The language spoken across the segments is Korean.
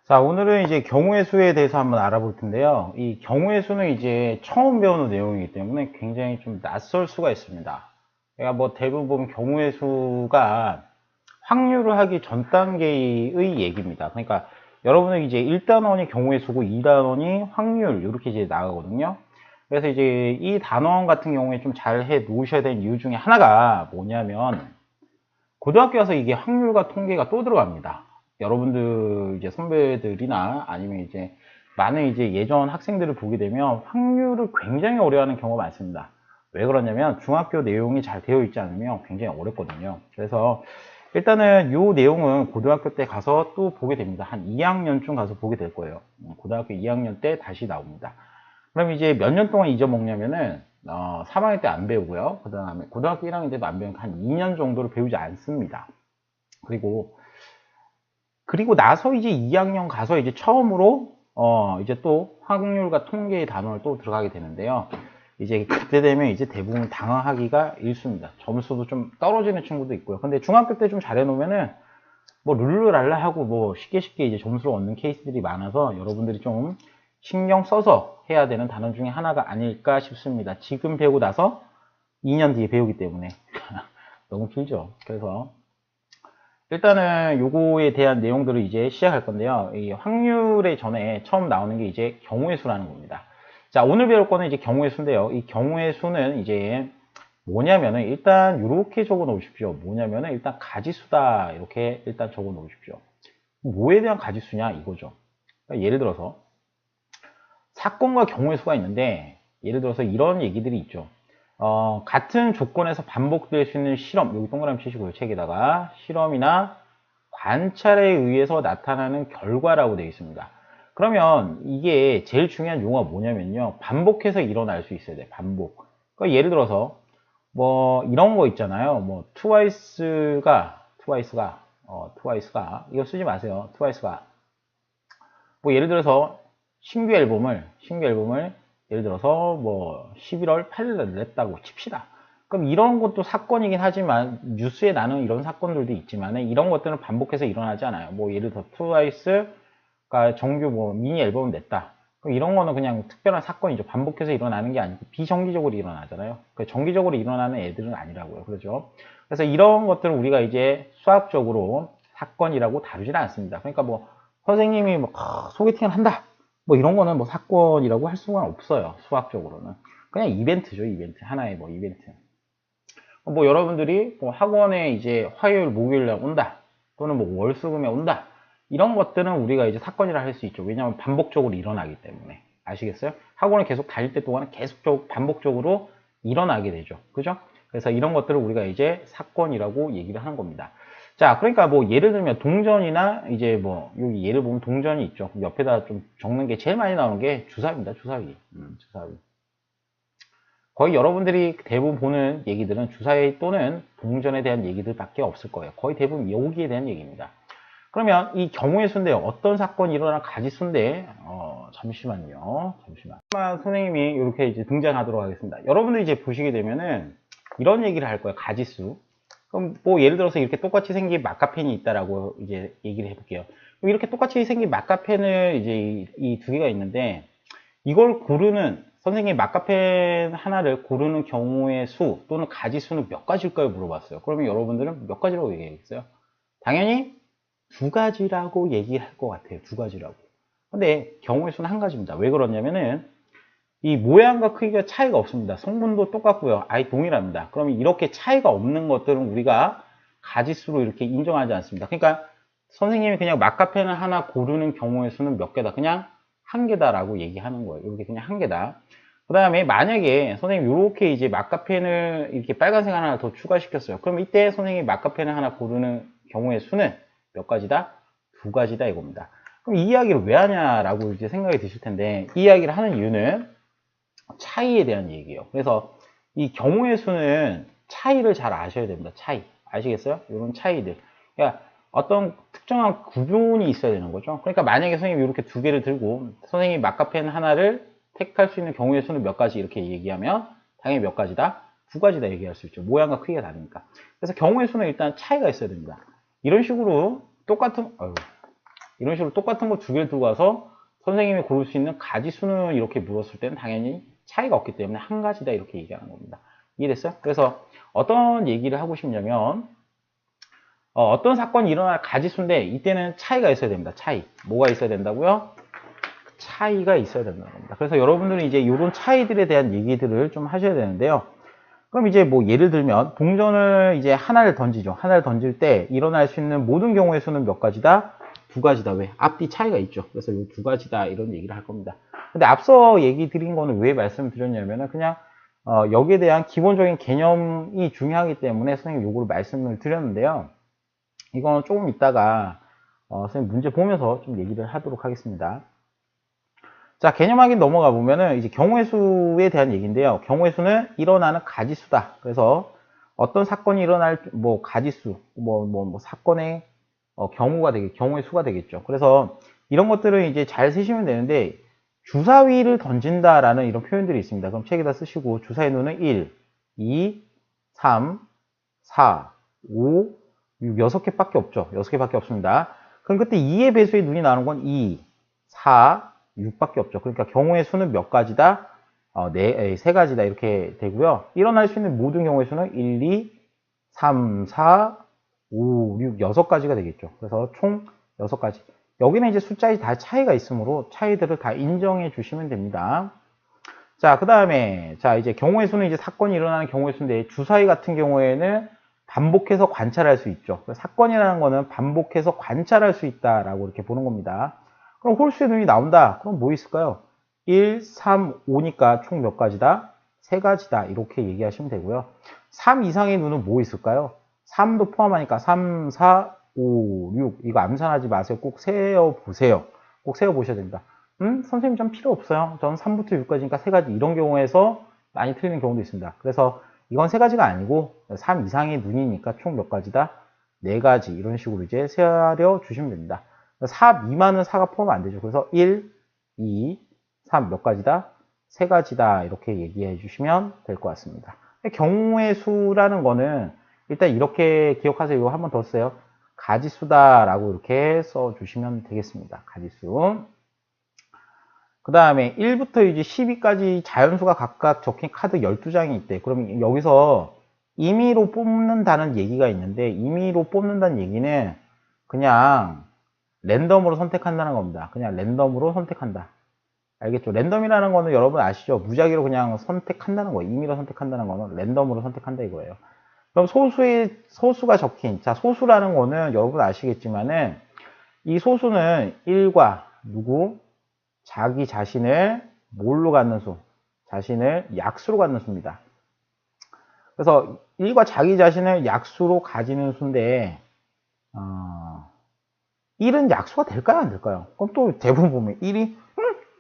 자, 오늘은 이제 경우의 수에 대해서 한번 알아볼 텐데요. 이 경우의 수는 이제 처음 배우는 내용이기 때문에 굉장히 좀 낯설 수가 있습니다. 그러니까 뭐 대부분 경우의 수가 확률을 하기 전 단계의 얘기입니다. 그러니까 여러분은 이제 1단원이 경우의 수고 2단원이 확률 이렇게 이제 나가거든요. 그래서 이제 이 단원 같은 경우에 좀 잘 해 놓으셔야 되는 이유 중에 하나가 뭐냐면 고등학교 가서 이게 확률과 통계가 또 들어갑니다. 여러분들 이제 선배들이나 아니면 이제 많은 이제 예전 학생들을 보게 되면 확률을 굉장히 어려워하는 경우가 많습니다. 왜 그러냐면 중학교 내용이 잘 되어 있지 않으면 굉장히 어렵거든요. 그래서 일단은 이 내용은 고등학교 때 가서 또 보게 됩니다. 한 2학년쯤 가서 보게 될 거예요. 고등학교 2학년 때 다시 나옵니다. 그럼 이제 몇 년 동안 잊어먹냐면은 3학년 때 안 배우고요. 그 다음에 고등학교 1학년 때도 안 배우니까 한 2년 정도를 배우지 않습니다. 그리고 나서 이제 2학년 가서 이제 처음으로 이제 또 확률과 통계의 단원을 또 들어가게 되는데요. 이제 그때 되면 이제 대부분 당황하기가 일쑤입니다. 점수도 좀 떨어지는 친구도 있고요. 근데 중학교 때 좀 잘해 놓으면은 뭐 룰루랄라 하고 뭐 쉽게 이제 점수를 얻는 케이스들이 많아서 여러분들이 좀 신경 써서 해야 되는 단원 중에 하나가 아닐까 싶습니다. 지금 배우고 나서 2년 뒤에 배우기 때문에 너무 길죠. 그래서 일단은 요거에 대한 내용들을 이제 시작할 건데요. 이 확률의 전에 처음 나오는 게 이제 경우의 수라는 겁니다. 자, 오늘 배울 거는 이제 경우의 수인데요. 이 경우의 수는 이제 뭐냐면은 일단 이렇게 적어 놓으십시오. 뭐냐면은 일단 가지수다 이렇게 일단 적어 놓으십시오. 뭐에 대한 가지수냐 이거죠. 그러니까 예를 들어서 사건과 경우의 수가 있는데 예를 들어서 이런 얘기들이 있죠. 같은 조건에서 반복될 수 있는 실험, 여기 동그라미 치시고요. 책에다가 실험이나 관찰에 의해서 나타나는 결과라고 되어 있습니다. 그러면 이게 제일 중요한 용어가 뭐냐면요. 반복해서 일어날 수 있어야 돼. 반복. 그러니까 예를 들어서 뭐 이런 거 있잖아요. 뭐 트와이스가 이거 쓰지 마세요. 트와이스가 뭐 예를 들어서 신규 앨범을 예를 들어서 뭐 11월 8일에 냈다고 칩시다. 그럼 이런 것도 사건이긴 하지만 뉴스에 나는 이런 사건들도 있지만 이런 것들은 반복해서 일어나지 않아요. 뭐 예를 들어 트와이스가 정규 뭐 미니 앨범을 냈다. 그럼 이런 거는 그냥 특별한 사건이죠. 반복해서 일어나는 게 아니고 비정기적으로 일어나잖아요. 정기적으로 일어나는 애들은 아니라고요. 그렇죠? 그래서 이런 것들은 우리가 이제 수학적으로 사건이라고 다루지는 않습니다. 그러니까 뭐 선생님이 뭐 소개팅을 한다. 뭐 이런 거는 뭐 사건이라고 할 수가 없어요. 수학적으로는. 그냥 이벤트죠, 이벤트. 하나의 뭐 이벤트. 뭐 여러분들이 뭐 학원에 이제 화요일, 목요일 날 온다. 또는 뭐 월수금에 온다. 이런 것들은 우리가 이제 사건이라 할 수 있죠. 왜냐하면 반복적으로 일어나기 때문에. 아시겠어요? 학원을 계속 다닐 때 동안은 계속 반복적으로 일어나게 되죠. 그죠? 그래서 이런 것들을 우리가 이제 사건이라고 얘기를 하는 겁니다. 자, 그러니까 뭐 예를 들면 동전이나 이제 뭐 여기 예를 보면 동전이 있죠. 옆에다 좀 적는 게 제일 많이 나오는 게 주사위입니다. 주사위. 주사위. 거의 여러분들이 대부분 보는 얘기들은 주사위 또는 동전에 대한 얘기들밖에 없을 거예요. 거의 대부분 여기에 대한 얘기입니다. 그러면 이 경우의 수인데요. 어떤 사건이 일어나 가지수인데 잠시만 선생님이 이렇게 이제 등장하도록 하겠습니다. 여러분들이 이제 보시게 되면은 이런 얘기를 할 거예요. 가지수. 그럼 뭐 예를 들어서 이렇게 똑같이 생긴 마카펜이 있다라고 이제 얘기를 해볼게요. 이렇게 똑같이 생긴 마카펜을 이제 이 두 개가 있는데 이걸 고르는 선생님이 마카펜 하나를 고르는 경우의 수 또는 가지수는 몇 가지일까요? 물어봤어요. 그러면 여러분들은 몇 가지라고 얘기했어요? 당연히 두 가지라고 얘기할 것 같아요. 두 가지라고. 근데 경우의 수는 한 가지입니다. 왜 그러냐면은 이 모양과 크기가 차이가 없습니다. 성분도 똑같고요. 아예 동일합니다. 그러면 이렇게 차이가 없는 것들은 우리가 가지수로 이렇게 인정하지 않습니다. 그러니까 선생님이 그냥 마카펜을 하나 고르는 경우의 수는 몇 개다? 그냥 한 개다라고 얘기하는 거예요. 이렇게 그냥 한 개다. 그 다음에 만약에 선생님 이렇게 이제 마카펜을 이렇게 빨간색 하나 더 추가시켰어요. 그럼 이때 선생님이 마카펜을 하나 고르는 경우의 수는 몇 가지다? 두 가지다 이겁니다. 그럼 이 이야기를 왜 하냐라고 이제 생각이 드실 텐데 이 이야기를 하는 이유는 차이에 대한 얘기예요. 그래서 이 경우의 수는 차이를 잘 아셔야 됩니다. 차이. 아시겠어요? 이런 차이들. 그러니까 어떤 특정한 구분이 있어야 되는 거죠. 그러니까 만약에 선생님이 이렇게 두 개를 들고 선생님이 마카펜 하나를 택할 수 있는 경우의 수는 몇 가지 이렇게 얘기하면 당연히 몇 가지다? 두 가지다 얘기할 수 있죠. 모양과 크기가 다르니까. 그래서 경우의 수는 일단 차이가 있어야 됩니다. 이런 식으로 똑같은 이런 식으로 똑같은 거 두 개를 들고 와서 선생님이 고를 수 있는 가지수는 이렇게 물었을 때는 당연히 차이가 없기 때문에 한 가지다 이렇게 얘기하는 겁니다. 이해됐어요? 그래서 어떤 얘기를 하고 싶냐면 어떤 사건이 일어날 가지수인데 이때는 차이가 있어야 됩니다. 차이. 뭐가 있어야 된다고요? 차이가 있어야 된다는 겁니다. 그래서 여러분들은 이제 이런 차이들에 대한 얘기들을 좀 하셔야 되는데요. 그럼 이제 뭐 예를 들면 동전을 이제 하나를 던지죠. 하나를 던질 때 일어날 수 있는 모든 경우의 수는 몇 가지다? 두 가지다. 왜? 앞뒤 차이가 있죠. 그래서 이 두 가지다 이런 얘기를 할 겁니다. 근데 앞서 얘기 드린 거는 왜 말씀을 드렸냐면은 그냥 여기에 대한 기본적인 개념이 중요하기 때문에 선생님 요거를 말씀을 드렸는데요. 이건 조금 이따가 선생님 문제 보면서 좀 얘기를 하도록 하겠습니다. 자, 개념 확인 넘어가 보면은 이제 경우의 수에 대한 얘기인데요. 경우의 수는 일어나는 가지수다. 그래서 어떤 사건이 일어날 뭐 가지수, 사건의 경우가 경우의 수가 되겠죠. 그래서 이런 것들을 이제 잘 쓰시면 되는데 주사위를 던진다라는 이런 표현들이 있습니다. 그럼 책에다 쓰시고 주사위 누는 1, 2, 3, 4, 5, 6, 6개밖에 없죠. 6개밖에 없습니다. 그럼 그때 2의 배수에 눈이 나오는 건 2, 4, 6밖에 없죠. 그러니까 경우의 수는 몇 가지다? 세 가지다 이렇게 되고요. 일어날 수 있는 모든 경우의 수는 1, 2, 3, 4, 5, 6, 6가지가 되겠죠. 그래서 총 6가지. 여기는 이제 숫자에 다 차이가 있으므로 차이들을 다 인정해 주시면 됩니다. 자, 그 다음에 자 이제 경우의 수는 이제 사건이 일어나는 경우의 수인데 주사위 같은 경우에는 반복해서 관찰할 수 있죠. 사건이라는 거는 반복해서 관찰할 수 있다라고 이렇게 보는 겁니다. 그럼 홀수의 눈이 나온다. 그럼 뭐 있을까요? 1, 3, 5니까 총 몇 가지다? 세 가지다. 이렇게 얘기하시면 되고요. 3 이상의 눈은 뭐 있을까요? 3도 포함하니까 3, 4, 5, 6. 이거 암산하지 마세요. 꼭 세어보세요. 꼭 세어보셔야 됩니다. 선생님 좀 필요 없어요. 저는 3부터 6까지니까 세 가지. 이런 경우에서 많이 틀리는 경우도 있습니다. 그래서 이건 세 가지가 아니고 3 이상의 눈이니까 총 몇 가지다? 네 가지. 이런 식으로 이제 세하려 주시면 됩니다. 4 미만은 4가 포함 안 되죠. 그래서 1, 2, 3 몇 가지다? 세 가지다. 이렇게 얘기해 주시면 될 것 같습니다. 경우의 수라는 거는 일단 이렇게 기억하세요. 이거 한 번 더 써요. 가지수다라고 이렇게 써 주시면 되겠습니다. 가지수. 그 다음에 1부터 이제 12까지 자연수가 각각 적힌 카드 12장이 있대. 그럼 여기서 임의로 뽑는다는 얘기가 있는데 임의로 뽑는다는 얘기는 그냥 랜덤으로 선택한다는 겁니다. 그냥 랜덤으로 선택한다. 알겠죠? 랜덤이라는 거는 여러분 아시죠? 무작위로 그냥 선택한다는 거예요. 임의로 선택한다는 거는 랜덤으로 선택한다 이거예요. 그럼 소수가 적힌, 자, 소수라는 거는 여러분 아시겠지만은 이 소수는 1과 누구? 자기 자신을 뭘로 갖는 수? 자신을 약수로 갖는 수입니다. 그래서 1과 자기 자신을 약수로 가지는 수인데 1은 약수가 될까요? 안 될까요? 그럼 또 대부분 보면 1이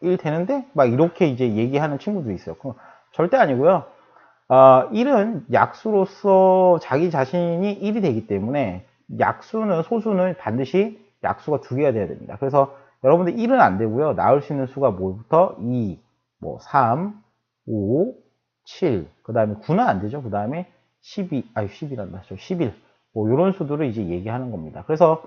1 되는데 막 이렇게 이제 얘기하는 친구도 있어요. 절대 아니고요. 1은 약수로서 자기 자신이 1이 되기 때문에 약수는 소수는 반드시 약수가 두 개가 돼야 됩니다. 그래서 여러분들 1은 안 되고요. 나올 수 있는 수가 뭐부터 2, 3, 5, 7, 그 다음에 9는 안 되죠. 그 다음에 11이란다. 11. 뭐 이런 수들을 이제 얘기하는 겁니다. 그래서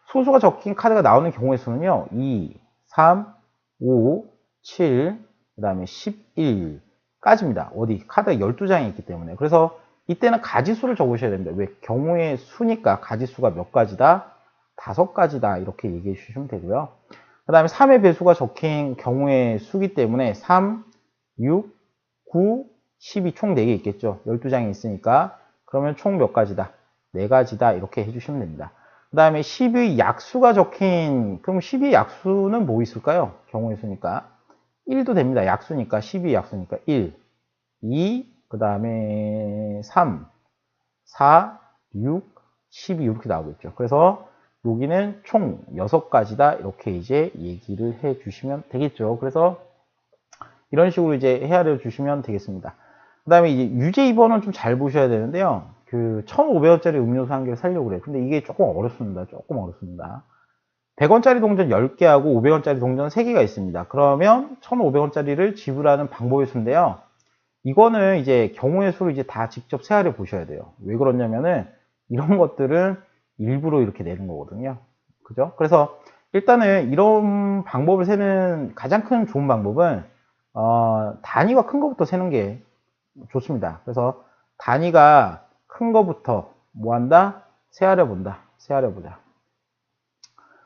소수가 적힌 카드가 나오는 경우의 수는요. 2, 3, 5, 7, 그 다음에 11까지입니다. 어디? 카드가 12장이 있기 때문에. 그래서 이때는 가지수를 적으셔야 됩니다. 왜? 경우의 수니까 가지수가 몇 가지다? 5가지다. 이렇게 얘기해 주시면 되고요. 그 다음에 3의 배수가 적힌 경우의 수기 때문에 3, 6, 9, 12 총 4개 있겠죠. 12장이 있으니까. 그러면 총 몇 가지다? 4가지다. 이렇게 해주시면 됩니다. 그 다음에 12의 약수가 적힌, 그럼 12의 약수는 뭐 있을까요? 경우의 수니까. 1도 됩니다. 약수니까, 12의 약수니까 1, 2, 그 다음에 3, 4, 6, 12 이렇게 나오겠죠. 그래서 여기는 총 6가지다. 이렇게 이제 얘기를 해 주시면 되겠죠. 그래서 이런 식으로 이제 헤아려 주시면 되겠습니다. 그 다음에 이제 유제 2번은 좀 잘 보셔야 되는데요. 그 1,500원짜리 음료수 한 개를 사려고 그래요. 근데 이게 조금 어렵습니다. 100원짜리 동전 10개하고 500원짜리 동전 3개가 있습니다. 그러면 1,500원짜리를 지불하는 방법의 수인데요. 이거는 이제 경우의 수를 이제 다 직접 세하려 보셔야 돼요. 왜 그러냐면은 이런 것들은 일부러 이렇게 내는 거거든요. 그죠? 그래서 일단은 이런 방법을 세는 가장 큰 좋은 방법은 단위가 큰 것부터 세는 게 좋습니다. 그래서 단위가 큰 것부터 뭐 한다? 세하려 본다. 세하려 보자.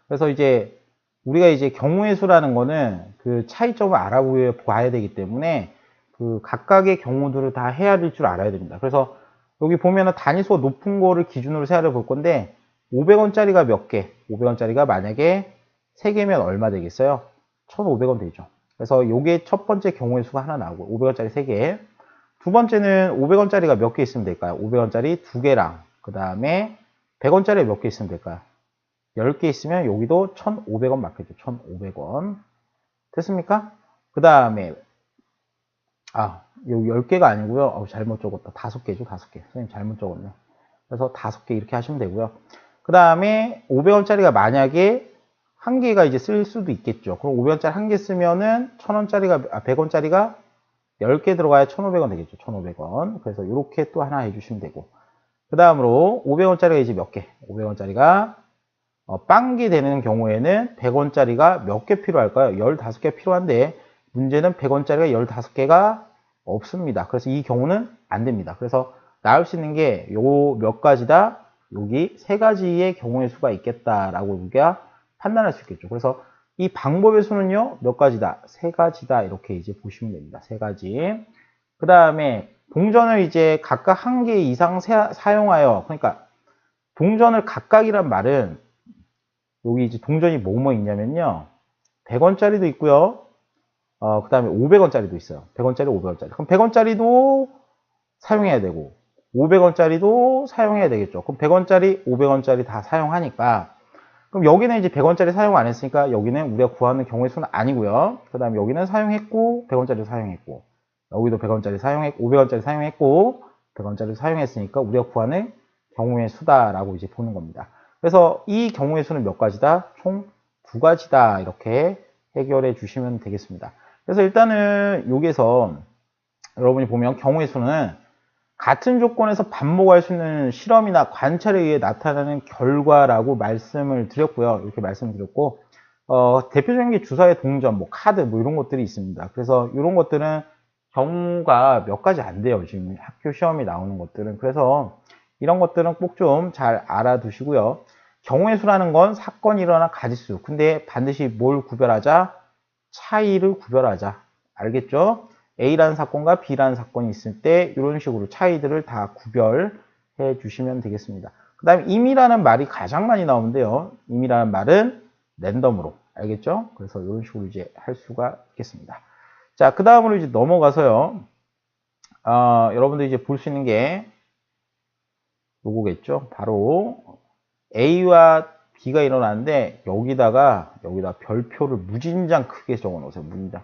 그래서 이제 우리가 이제 경우의 수라는 거는 그 차이점을 알아봐야 되기 때문에 그 각각의 경우들을 다 헤아릴 줄 알아야 됩니다. 그래서 여기 보면은 단위수가 높은 거를 기준으로 세하려 볼 건데 500원짜리가 몇 개? 500원짜리가 만약에 3개면 얼마 되겠어요? 1,500원 되죠. 그래서 요게 첫 번째 경우의 수가 하나 나오고 500원짜리 3개. 두 번째는 500원짜리가 몇 개 있으면 될까요? 500원짜리 2개랑 그 다음에 100원짜리 몇 개 있으면 될까요? 10개 있으면 여기도 1,500원 맞겠죠. 1,500원. 됐습니까? 그 다음에 여기 10개가 아니고요. 잘못 적었다. 5개죠. 5개. 선생님 잘못 적었네. 그래서 5개 이렇게 하시면 되고요. 그 다음에 500원짜리가 만약에 한 개가 이제 쓸 수도 있겠죠. 그럼 500원짜리 한 개 쓰면은 100원짜리가 10개 들어가야 1,500원 되겠죠. 1,500원. 그래서 이렇게 또 하나 해주시면 되고. 그 다음으로 500원짜리가 이제 몇 개? 500원짜리가 빵기 되는 경우에는 100원짜리가 몇 개 필요할까요? 15개 필요한데 문제는 100원짜리가 15개가 없습니다. 그래서 이 경우는 안 됩니다. 그래서 나올 수 있는 게 요 몇 가지다? 여기 3가지의 경우의 수가 있겠다라고 우리가 판단할 수 있겠죠. 그래서 이 방법의 수는요, 몇 가지다? 3가지다. 이렇게 이제 보시면 됩니다. 3가지. 그 다음에 동전을 이제 각각 1개 이상 사용하여, 그러니까 동전을 각각이란 말은 여기 이제 동전이 뭐뭐 있냐면요. 100원짜리도 있고요. 그 다음에 500원짜리도 있어요. 100원짜리, 500원짜리. 그럼 100원짜리도 사용해야 되고, 500원짜리도 사용해야 되겠죠. 그럼 100원짜리, 500원짜리 다 사용하니까, 그럼 여기는 이제 100원짜리 사용 안 했으니까 여기는 우리가 구하는 경우의 수는 아니고요. 그 다음에 여기는 사용했고, 100원짜리 사용했고, 여기도 100원짜리 사용했고, 500원짜리 사용했고, 100원짜리 사용했으니까 우리가 구하는 경우의 수다라고 이제 보는 겁니다. 그래서 이 경우의 수는 몇 가지다? 총 2가지다. 이렇게 해결해 주시면 되겠습니다. 그래서 일단은 여기에서 여러분이 보면 경우의 수는 같은 조건에서 반복할 수 있는 실험이나 관찰에 의해 나타나는 결과라고 말씀을 드렸고요. 이렇게 말씀을 드렸고, 대표적인 게 주사의 동전, 뭐 카드, 뭐 이런 것들이 있습니다. 그래서 이런 것들은 경우가 몇 가지 안 돼요. 지금 학교 시험에 나오는 것들은. 그래서 이런 것들은 꼭 좀 잘 알아두시고요. 경우의 수라는 건 사건이 일어난 가지수. 근데 반드시 뭘 구별하자? 차이를 구별하자. 알겠죠? A라는 사건과 B라는 사건이 있을 때 이런 식으로 차이들을 다 구별해 주시면 되겠습니다. 그 다음에 임이라는 말이 가장 많이 나오는데요. 임이라는 말은 랜덤으로. 알겠죠? 그래서 이런 식으로 이제 할 수가 있겠습니다. 자, 그 다음으로 이제 넘어가서요. 여러분들 이제 볼 수 있는 게 요거겠죠? 바로 A와 B가 일어나는데 여기다 별표를 무진장 크게 적어 놓으세요. 무진장.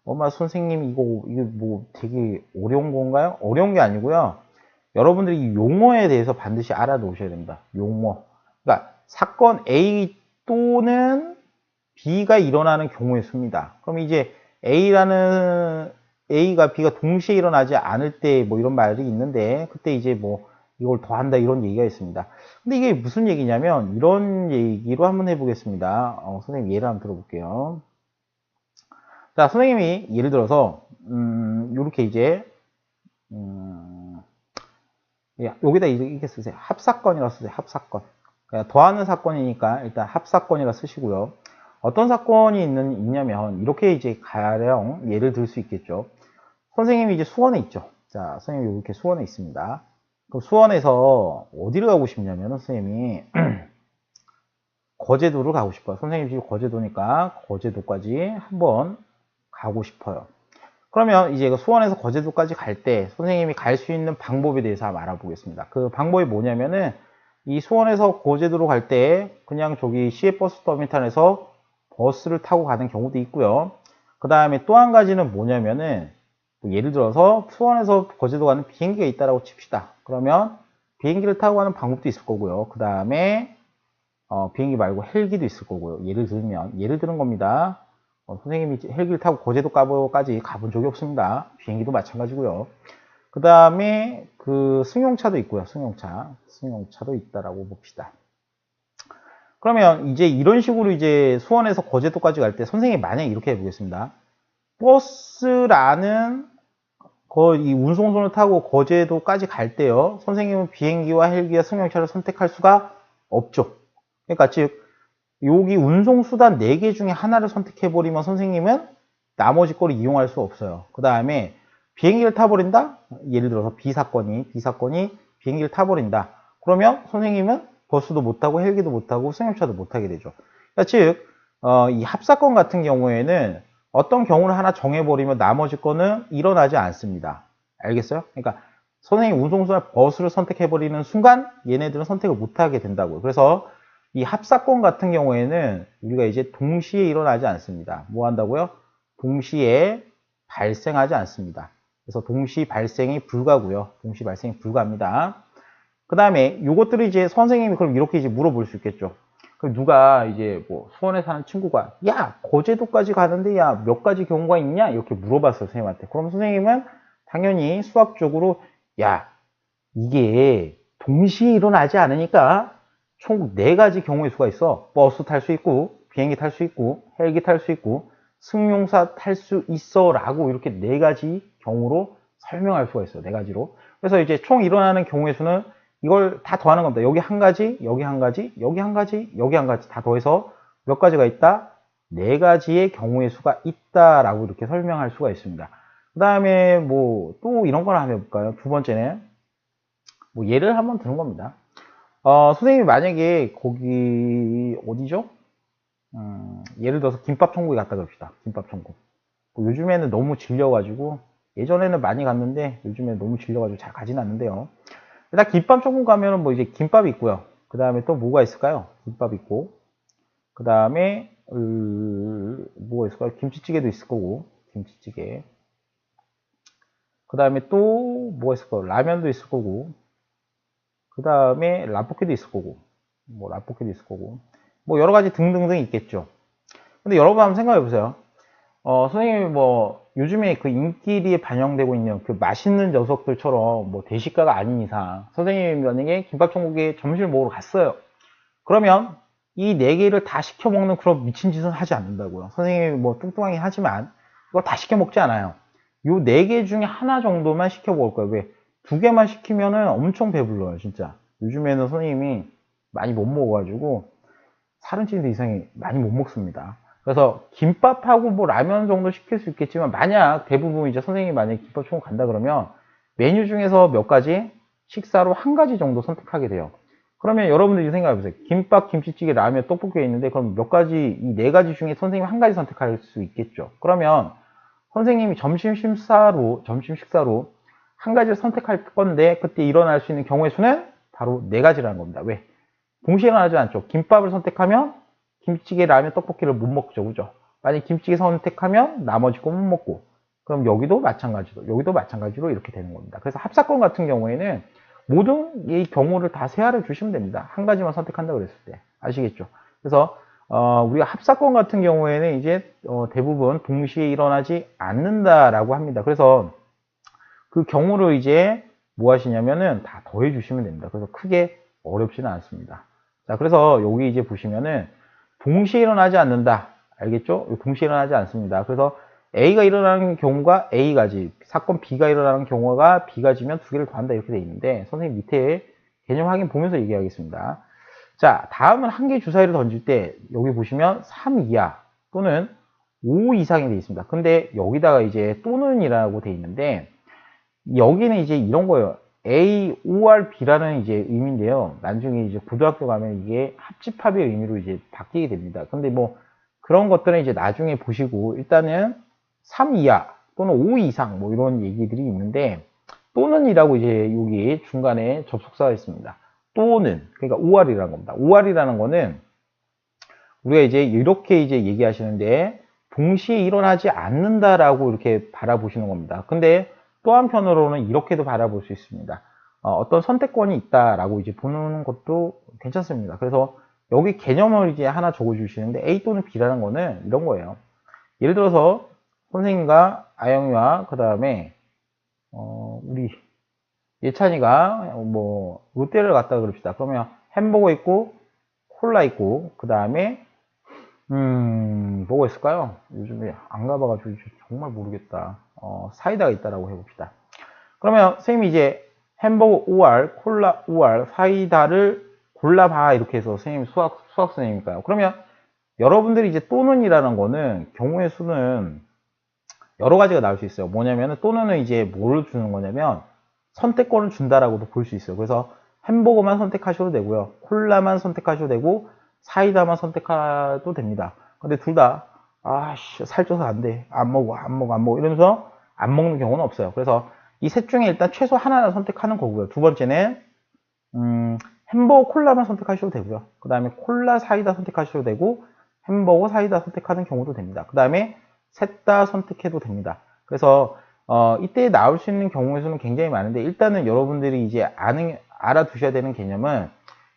엄마 선생님 이거 뭐 되게 어려운 건가요? 어려운 게 아니고요. 여러분들이 이 용어에 대해서 반드시 알아놓으셔야 됩니다. 용어. 그러니까 사건 A 또는 B가 일어나는 경우의 수입니다. 그럼 이제 A가 B가 동시에 일어나지 않을 때 뭐 이런 말이 있는데 그때 이제 뭐 이걸 더한다 이런 얘기가 있습니다. 근데 이게 무슨 얘기냐면 이런 얘기로 한번 해보겠습니다. 선생님 예를 한번 들어볼게요. 자, 선생님이 예를 들어서 이렇게 이제 여기다 이렇게 쓰세요. 합사건이라 쓰세요. 합사건. 그러니까 더하는 사건이니까 일단 합사건이라 쓰시고요. 어떤 사건이 있냐면 이렇게 이제 가령 예를 들 수 있겠죠. 선생님이 이제 수원에 있죠. 자, 선생님이 이렇게 수원에 있습니다. 그럼 수원에서 어디를 가고 싶냐면 선생님이 거제도를 가고 싶어요. 선생님 집이 거제도니까 거제도까지 한번 가고 싶어요. 그러면 이제 수원에서 거제도까지 갈 때 선생님이 갈 수 있는 방법에 대해서 한번 알아보겠습니다. 그 방법이 뭐냐면은 이 수원에서 거제도로 갈 때 그냥 저기 시외버스 터미널에서 버스를 타고 가는 경우도 있고요. 그 다음에 또 한 가지는 뭐냐면은 예를 들어서 수원에서 거제도 가는 비행기가 있다라고 칩시다. 그러면 비행기를 타고 가는 방법도 있을 거고요. 그 다음에 비행기 말고 헬기도 있을 거고요. 예를 드는 겁니다. 선생님이 헬기를 타고 거제도까지 가본 적이 없습니다. 비행기도 마찬가지고요. 그 다음에 그 승용차도 있고요. 승용차도 있다라고 봅시다. 그러면 이제 이런 식으로 이제 수원에서 거제도까지 갈 때 선생님이 만약에 이렇게 해보겠습니다. 버스라는 이 운송선을 타고 거제도까지 갈 때요. 선생님은 비행기와 헬기와 승용차를 선택할 수가 없죠. 그러니까 즉 여기 운송수단 4개 중에 하나를 선택해버리면 선생님은 나머지 거를 이용할 수 없어요. 그 다음에 비행기를 타버린다? 예를 들어서 B사건이 비행기를 타버린다. 그러면 선생님은 버스도 못타고 헬기도 못타고 승용차도 못타게 되죠. 그러니까 즉 이 합사건 같은 경우에는 어떤 경우를 하나 정해버리면 나머지 거는 일어나지 않습니다. 알겠어요? 그러니까 선생님 운송수단 버스를 선택해버리는 순간 얘네들은 선택을 못하게 된다고요. 그래서 이 합사건 같은 경우에는 우리가 이제 동시에 일어나지 않습니다. 뭐 한다고요? 동시에 발생하지 않습니다. 그래서 동시 발생이 불가고요. 동시 발생이 불가합니다. 그 다음에 이것들을 이제 선생님이 그럼 이렇게 이제 물어볼 수 있겠죠. 그럼 누가 이제 뭐 수원에 사는 친구가 야 거제도까지 가는데 야 몇 가지 경우가 있냐 이렇게 물어봤어요 선생님한테. 그럼 선생님은 당연히 수학적으로 야 이게 동시에 일어나지 않으니까 총 4가지 경우의 수가 있어. 버스 탈 수 있고 비행기 탈 수 있고 헬기 탈 수 있고 승용차 탈 수 있어 라고 이렇게 4가지 경우로 설명할 수가 있어요. 4가지로. 그래서 이제 총 일어나는 경우의 수는 이걸 다 더하는 겁니다. 여기 한 가지, 여기 한 가지, 여기 한 가지, 여기 한 가지 다 더해서 몇 가지가 있다? 4가지의 경우의 수가 있다라고 이렇게 설명할 수가 있습니다. 그 다음에 뭐 또 이런 거나 한번 해볼까요? 두 번째는 뭐 예를 한번 드는 겁니다. 선생님이 만약에 거기 어디죠? 예를 들어서 김밥 천국에 갔다 그럽시다. 김밥 천국. 뭐 요즘에는 너무 질려가지고 예전에는 많이 갔는데 요즘에 너무 질려가지고 잘 가진 않는데요. 일단 김밥 천국 가면은 뭐 이제 김밥이 있고요. 그 다음에 또 뭐가 있을까요? 김밥 있고 그 다음에 뭐가 있을까요? 김치찌개도 있을 거고 김치찌개. 그 다음에 또 뭐가 있을 까요? 라면도 있을 거고 그 다음에 라볶이도 있을 거고 뭐 라볶이도 있을 거고 뭐 여러 가지 등등등 있겠죠. 근데 여러분 한번 생각해 보세요. 선생님이 뭐 요즘에 그 인기리에 반영되고 있는 그 맛있는 녀석들처럼 뭐 대식가가 아닌 이상 선생님이 만약에 김밥천국에 점심을 먹으러 갔어요. 그러면 이 4개를 다 시켜 먹는 그런 미친 짓은 하지 않는다고요. 선생님이 뭐 뚱뚱하긴 하지만 이거 다 시켜 먹지 않아요. 요 4개 중에 하나 정도만 시켜 먹을 거예요. 왜? 2개만 시키면은 엄청 배불러요, 진짜. 요즘에는 선생님이 많이 못 먹어가지고 살은 찌는 이상이 많이 못 먹습니다. 그래서 김밥하고 뭐 라면 정도 시킬 수 있겠지만 만약 대부분 이제 선생님이 만약에 김밥 총을 간다 그러면 메뉴 중에서 몇 가지 식사로 한 가지 정도 선택하게 돼요. 그러면 여러분들이 생각해 보세요. 김밥, 김치찌개, 라면, 떡볶이가 있는데 그럼 몇 가지, 이 4가지 중에 선생님이 한 가지 선택할 수 있겠죠. 그러면 선생님이 점심 식사로 한 가지를 선택할 건데 그때 일어날 수 있는 경우의 수는 바로 4가지라는 겁니다. 왜? 동시에 일어나지 않죠. 김밥을 선택하면 김치찌개, 라면, 떡볶이를 못 먹죠. 그죠? 만약 김치찌개 선택하면 나머지 거 못 먹고 그럼 여기도 마찬가지로 이렇게 되는 겁니다. 그래서 합사건 같은 경우에는 모든 이 경우를 다 세하를 주시면 됩니다. 한 가지만 선택한다 그랬을 때. 아시겠죠? 그래서 우리가 합사건 같은 경우에는 이제 대부분 동시에 일어나지 않는다라고 합니다. 그래서 그 경우를 이제 뭐 하시냐면은 다 더해 주시면 됩니다. 그래서 크게 어렵지는 않습니다. 자, 그래서 여기 이제 보시면은 동시에 일어나지 않는다. 알겠죠? 동시에 일어나지 않습니다. 그래서 A가 일어나는 경우가 A가지, 사건 B가 일어나는 경우가 B가지면 2개를 더한다 이렇게 돼 있는데 선생님 밑에 개념 확인 보면서 얘기하겠습니다. 자, 다음은 한 개 주사위를 던질 때 여기 보시면 3 이하 또는 5 이상이 돼 있습니다. 근데 여기다가 이제 또는이라고 돼 있는데 여기는 이제 이런 거예요. A, OR, B라는 이제 의미인데요. 나중에 이제 고등학교 가면 이게 합집합의 의미로 이제 바뀌게 됩니다. 근데 뭐 그런 것들은 이제 나중에 보시고 일단은 3 이하 또는 5 이상 뭐 이런 얘기들이 있는데 또는이라고 이제 여기 중간에 접속사가 있습니다. 또는 그러니까 OR이라는 겁니다. OR이라는 거는 우리가 이제 이렇게 이제 얘기하시는데 동시에 일어나지 않는다라고 이렇게 바라보시는 겁니다. 근데 또 한편으로는 이렇게도 바라볼 수 있습니다. 어떤 선택권이 있다라고 이제 보는 것도 괜찮습니다. 그래서 여기 개념을 이제 하나 적어 주시는데 A 또는 B라는 거는 이런 거예요. 예를 들어서 선생님과 아영이와 그 다음에 우리 예찬이가 뭐 롯데를 갔다 그럽시다. 그러면 햄버거 있고 콜라 있고, 그 다음에 뭐가 있을까요? 요즘에 안 가봐가지고 정말 모르겠다. 사이다가 있다라고 해봅시다. 그러면 선생님이 이제 햄버거 5알, 콜라 5알, 사이다를 골라봐 이렇게 해서 선생님 수학 선생님이니까요. 그러면 여러분들이 이제 또는이라는 거는 경우의 수는 여러 가지가 나올 수 있어요. 뭐냐면은 또는은 이제 뭘 주는 거냐면 선택권을 준다라고도 볼 수 있어요. 그래서 햄버거만 선택하셔도 되고요. 콜라만 선택하셔도 되고 사이다만 선택해도 됩니다. 근데 둘 다 아씨 살쪄서 안 돼. 안 먹어 이러면서 안 먹는 경우는 없어요. 그래서 이 셋 중에 일단 최소 하나를 선택하는 거고요. 두 번째는 햄버거 콜라만 선택하셔도 되고요. 그 다음에 콜라 사이다 선택하셔도 되고 햄버거 사이다 선택하는 경우도 됩니다. 그 다음에 셋 다 선택해도 됩니다. 그래서 이때 나올 수 있는 경우의 수는 굉장히 많은데 일단은 여러분들이 이제 알아두셔야 되는 개념은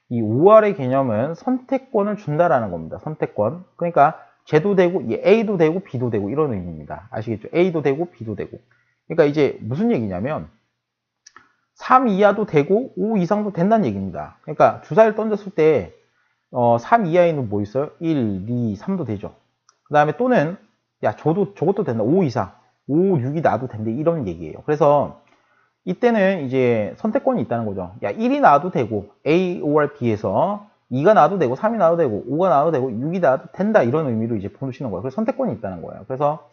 이 5R의 개념은 선택권을 준다라는 겁니다. 선택권. 그러니까 Z도 되고 A도 되고 B도 되고 이런 의미입니다. 아시겠죠? A도 되고 B도 되고. 그러니까 이제 무슨 얘기냐면 3 이하도 되고 5 이상도 된다는 얘기입니다. 그러니까 주사위를 던졌을 때 3 이하에는 뭐 있어요? 1, 2, 3도 되죠. 그 다음에 또는 야 저것도 된다. 5 이상. 5, 6이 나도 된다. 이런 얘기예요. 그래서 이때는 이제 선택권이 있다는 거죠. 야 1이 나와도 되고 A, or B에서 2가 나와도 되고 3이 나와도 되고 5가 나와도 되고 6이 나와도 된다. 이런 의미로 이제 보시는 거예요. 그래서 선택권이 있다는 거예요. 그래서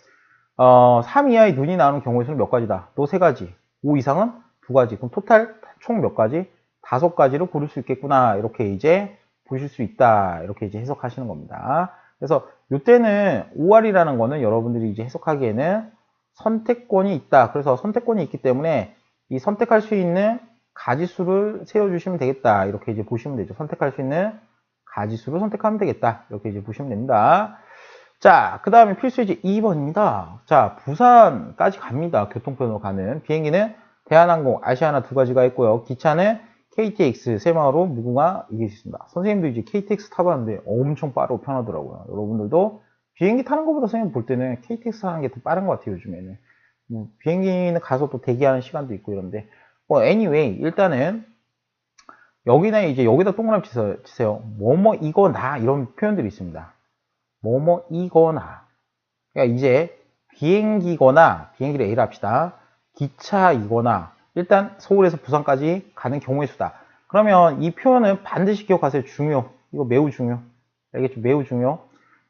3 이하의 눈이 나오는 경우의 수는 몇 가지다? 또 3가지. 5 이상은 2가지. 그럼 토탈 총 몇 가지? 5가지로 고를 수 있겠구나. 이렇게 이제 보실 수 있다. 이렇게 이제 해석하시는 겁니다. 그래서 이때는 5R이라는 거는 여러분들이 이제 해석하기에는 선택권이 있다. 그래서 선택권이 있기 때문에 이 선택할 수 있는 가지수를 세워주시면 되겠다. 이렇게 이제 보시면 되죠. 선택할 수 있는 가지수를 선택하면 되겠다. 이렇게 이제 보시면 됩니다. 자, 그 다음에 필수이제 2번입니다. 자, 부산까지 갑니다. 교통편으로 가는 비행기는 대한항공, 아시아나 2가지가 있고요. 기차는 KTX, 새마을호, 무궁화 이게 있습니다. 선생님도 이제 KTX 타봤는데 엄청 빠르고 편하더라고요. 여러분들도 비행기 타는 것보다 선생님 볼 때는 KTX 타는 게 더 빠른 것 같아요. 요즘에는. 비행기는 가서 또 대기하는 시간도 있고 이런데 anyway 일단은 여기나 이제 여기다 동그라미 치세요. 뭐뭐 이거나 이런 표현들이 있습니다. 뭐뭐 이거나 그러니까 이제 비행기거나 비행기를 A로 합시다. 기차이거나 일단 서울에서 부산까지 가는 경우의 수다. 그러면 이 표현은 반드시 기억하세요. 중요. 이거 매우 중요. 알겠죠? 매우 중요.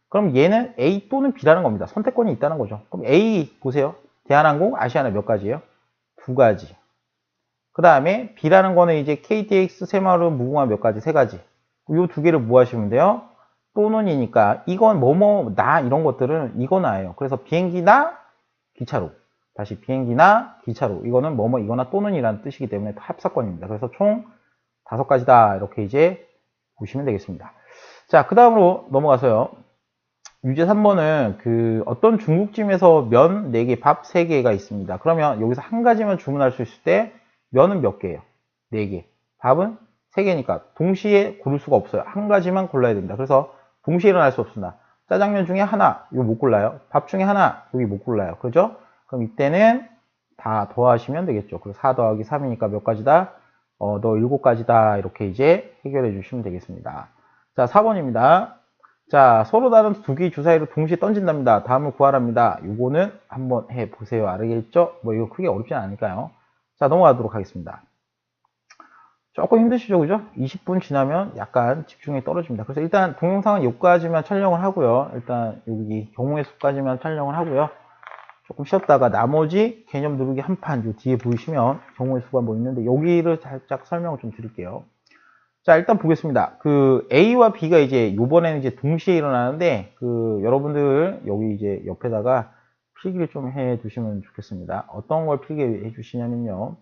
그럼 얘는 A 또는 B라는 겁니다. 선택권이 있다는 거죠. 그럼 A 보세요. 대한항공, 아시아나 몇 가지예요? 2가지. 그 다음에 B라는 거는 이제 KTX, 새마을호, 무궁화 몇 가지? 3가지. 이 두 개를 뭐 하시면 돼요? 또는이니까 이건 뭐뭐 나 이런 것들은 이거나예요. 그래서 비행기나 기차로. 다시 비행기나 기차로. 이거는 뭐뭐 이거나 또는이라는 뜻이기 때문에 합사권입니다. 그래서 총 5가지다. 이렇게 이제 보시면 되겠습니다. 자, 그 다음으로 넘어가서요. 유제 3번은 그 어떤 중국집에서 면 4개, 밥 3개가 있습니다. 그러면 여기서 한 가지만 주문할 수 있을 때 면은 몇 개예요? 4개. 밥은 3개니까 동시에 고를 수가 없어요. 한 가지만 골라야 됩니다. 그래서 동시에 일어날 수 없습니다. 짜장면 중에 하나, 이거 못 골라요. 밥 중에 하나, 여기 못 골라요. 그죠? 그럼 이때는 다 더하시면 되겠죠. 그래서 4 더하기 3이니까 몇 가지다? 너 7가지다. 이렇게 이제 해결해 주시면 되겠습니다. 자, 4번입니다. 자, 서로 다른 2개의 주사위를 동시에 던진답니다. 다음을 구하랍니다. 요거는 한번 해보세요. 알겠죠? 뭐 이거 크게 어렵진 않으니까요. 자, 넘어가도록 하겠습니다. 조금 힘드시죠? 그죠? 20분 지나면 약간 집중이 떨어집니다. 그래서 일단 동영상은 여기까지만 촬영을 하고요. 일단 여기 경우의 수까지만 촬영을 하고요. 조금 쉬었다가 나머지 개념 누르기 한 판 요 뒤에 보이시면 경우의 수가 뭐 있는데 여기를 살짝 설명을 좀 드릴게요. 자, 일단 보겠습니다. 그 A와 B가 이제 요번에는 이제 동시에 일어나는데 그 여러분들 여기 이제 옆에다가 필기를 좀 해 두시면 좋겠습니다. 어떤 걸 필기해 주시냐면요.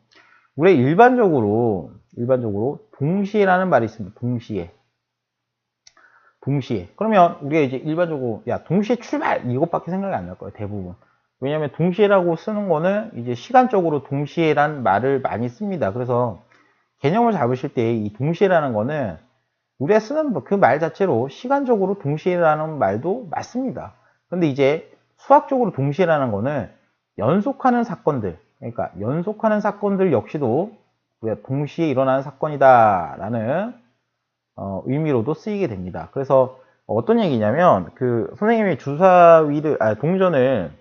우리 일반적으로 동시에라는 말이 있습니다. 동시에. 그러면 우리가 이제 일반적으로 야, 동시에 출발 이것밖에 생각이 안 날 거예요. 대부분. 왜냐하면 동시에라고 쓰는 거는 이제 시간적으로 동시에란 말을 많이 씁니다. 그래서 개념을 잡으실 때 이 동시에라는 거는 우리가 쓰는 그 말 자체로 시간적으로 동시에라는 말도 맞습니다. 근데 이제 수학적으로 동시에라는 거는 연속하는 사건들, 그러니까 연속하는 사건들 역시도 우리가 동시에 일어나는 사건이다 라는 의미로도 쓰이게 됩니다. 그래서 어떤 얘기냐면 그 선생님이 주사위를 동전을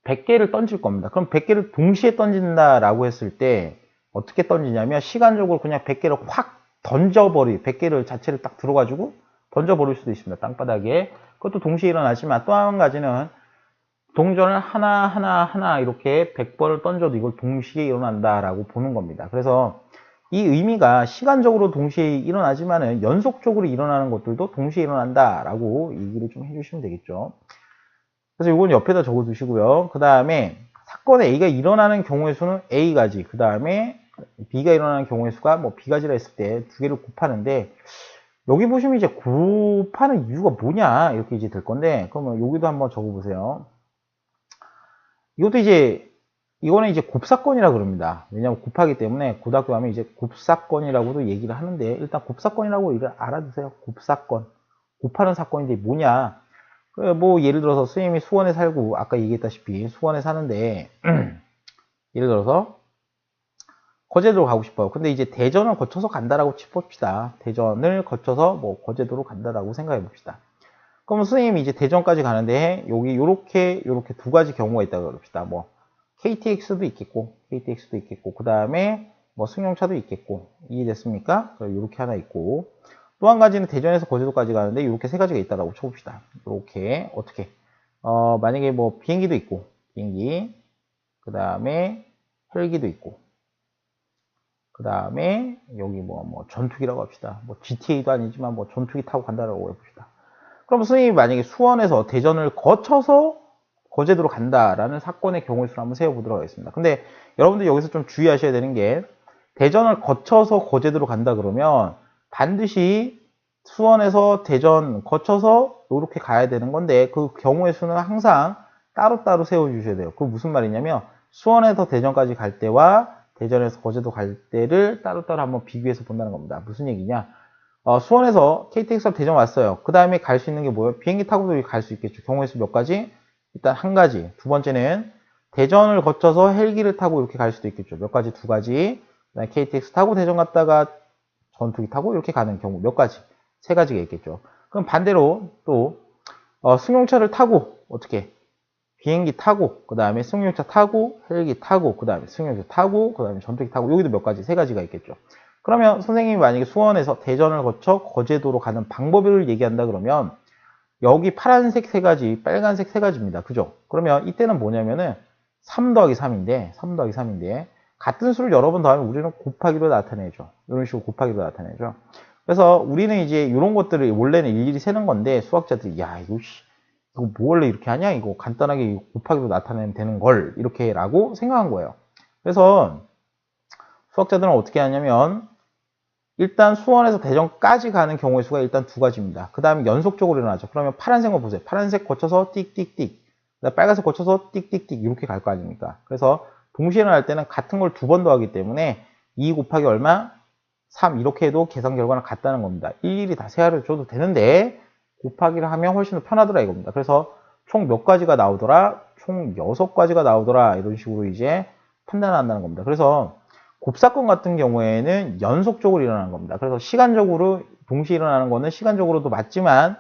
100개를 던질 겁니다. 그럼 100개를 동시에 던진다라고 했을 때 어떻게 던지냐면 시간적으로 그냥 100개를 확 던져버리 100개를 자체를 딱 들어가지고 던져버릴 수도 있습니다. 땅바닥에. 그것도 동시에 일어나지만 또 한 가지는 동전을 하나 이렇게 100번을 던져도 이걸 동시에 일어난다라고 보는 겁니다. 그래서 이 의미가 시간적으로 동시에 일어나지만은 연속적으로 일어나는 것들도 동시에 일어난다라고 얘기를 좀 해주시면 되겠죠. 그래서 이건 옆에다 적어 두시고요. 그 다음에 사건의 A가 일어나는 경우의 수는 A가지. 그 다음에 B가 일어나는 경우의 수가 뭐 B가지라 했을 때 두 개를 곱하는데 여기 보시면 이제 곱하는 이유가 뭐냐 이렇게 이제 될 건데 그러면 여기도 한번 적어 보세요. 이것도 이제 이거는 이제 곱사건이라 그럽니다. 왜냐하면 곱하기 때문에 고등학교 가면 이제 곱사건이라고도 얘기를 하는데 일단 곱사건이라고 알아두세요. 곱사건. 곱하는 사건인데 뭐냐. 뭐 예를 들어서 선생님이 수원에 살고 아까 얘기했다시피 수원에 사는데 예를 들어서 거제도로 가고 싶어요. 근데 이제 대전을 거쳐서 간다라고 칩봅시다. 대전을 거쳐서 뭐 거제도로 간다라고 생각해 봅시다. 그러면 선생님이 이제 대전까지 가는데 여기 요렇게 두 가지 경우가 있다고 그럽시다. 뭐 KTX도 있겠고 그 다음에 뭐 승용차도 있겠고 이해됐습니까? 이렇게 하나 있고 또 한 가지는 대전에서 거제도까지 가는데 이렇게 세 가지가 있다라고 쳐봅시다. 이렇게 어떻게 만약에 뭐 비행기도 있고 비행기 그 다음에 헬기도 있고 그 다음에 여기 뭐 전투기라고 합시다. 뭐 GTA도 아니지만 뭐 전투기 타고 간다라고 해봅시다. 그럼 선생님이 만약에 수원에서 대전을 거쳐서 거제도로 간다라는 사건의 경우의 수를 한번 세워보도록 하겠습니다. 근데 여러분들 여기서 좀 주의하셔야 되는 게 대전을 거쳐서 거제도로 간다 그러면 반드시 수원에서 대전 거쳐서 이렇게 가야 되는 건데 그 경우의 수는 항상 따로따로 세워주셔야 돼요. 그게 무슨 말이냐면 수원에서 대전까지 갈 때와 대전에서 거제도 갈 때를 따로따로 한번 비교해서 본다는 겁니다. 무슨 얘기냐? 수원에서 KTX로 대전 왔어요. 그 다음에 갈 수 있는 게 뭐예요? 비행기 타고도 갈 수 있겠죠. 경우의 수 몇 가지? 일단 한 가지. 두 번째는 대전을 거쳐서 헬기를 타고 이렇게 갈 수도 있겠죠. 몇 가지? 두 가지. 그다음에 KTX 타고 대전 갔다가 전투기 타고 이렇게 가는 경우 몇 가지? 세 가지가 있겠죠. 그럼 반대로 또 승용차를 타고 어떻게? 비행기 타고 그 다음에 승용차 타고 헬기 타고 그 다음에 승용차 타고 그 다음에 전투기 타고 여기도 몇 가지? 세 가지가 있겠죠. 그러면 선생님이 만약에 수원에서 대전을 거쳐 거제도로 가는 방법을 얘기한다 그러면 여기 파란색 세 가지, 빨간색 세 가지입니다. 그죠? 그러면 이때는 뭐냐면은 3 더하기 3인데 3 더하기 3인데 같은 수를 여러 번 더하면 우리는 곱하기로 나타내죠. 이런 식으로 곱하기로 나타내죠. 그래서 우리는 이제 이런 것들을 원래는 일일이 세는 건데 수학자들이 야 이거 뭐 원래 이렇게 하냐? 이거 간단하게 곱하기로 나타내면 되는 걸 이렇게 라고 생각한 거예요. 그래서 수학자들은 어떻게 하냐면 일단 수원에서 대전까지 가는 경우의 수가 일단 두 가지입니다. 그 다음에 연속적으로 일어나죠. 그러면 파란색을 보세요. 파란색 거쳐서 띡띡띡. 빨간색 거쳐서 띡띡띡 이렇게 갈 거 아닙니까? 그래서 동시에 일어날 때는 같은 걸 두 번 더하기 때문에 2 곱하기 얼마? 3 이렇게 해도 계산 결과는 같다는 겁니다. 일일이 다 세하를 줘도 되는데 곱하기를 하면 훨씬 더 편하더라 이겁니다. 그래서 총 몇 가지가 나오더라? 총 6가지가 나오더라. 이런 식으로 이제 판단한다는 겁니다. 그래서 곱사건 같은 경우에는 연속적으로 일어나는 겁니다. 그래서 시간적으로 동시에 일어나는 거는 시간적으로도 맞지만